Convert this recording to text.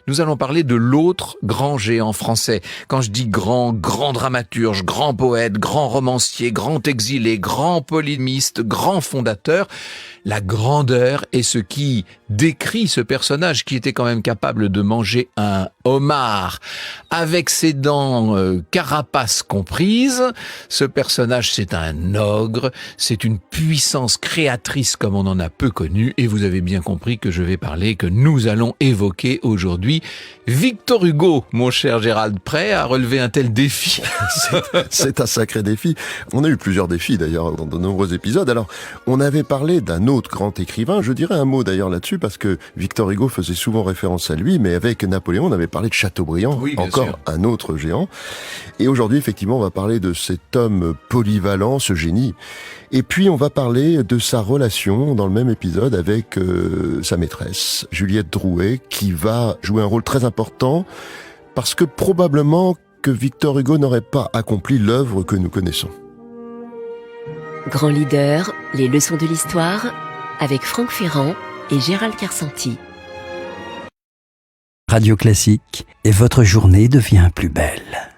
nous allons parler de l'autre grand géant français. Quand je dis grand dramaturge, grand poète, grand romancier, grand exilé, grand polémiste, grand fondateur, la grandeur est ce qui décrit ce personnage qui était quand même capable de manger un homard avec ses dents carapace comprises. Ce personnage, c'est un ogre, c'est une puissance créatrice comme on en a peu connu, et vous avez bien compris que nous allons évoquer aujourd'hui Victor Hugo, mon cher Gérald. Prêt à relever un tel défi? C'est un sacré défi. On a eu plusieurs défis d'ailleurs dans de nombreux épisodes. Alors, on avait parlé d'un autre grand écrivain. Je dirais un mot d'ailleurs là-dessus parce que Victor Hugo faisait souvent référence à lui, mais avec Napoléon, on avait parlé de Chateaubriand, oui, encore sûr. Un autre géant. Et aujourd'hui, effectivement, on va parler de cet homme polyvalent, ce génie. Et puis, on va parler de sa relation dans le même épisode avec sa maîtresse, Juliette Drouet, qui va jouer un rôle très important parce que probablement que Victor Hugo n'aurait pas accompli l'œuvre que nous connaissons. Grand leader, les leçons de l'histoire, avec Franck Ferrand et Gérald Carsanti. Radio Classique, et votre journée devient plus belle.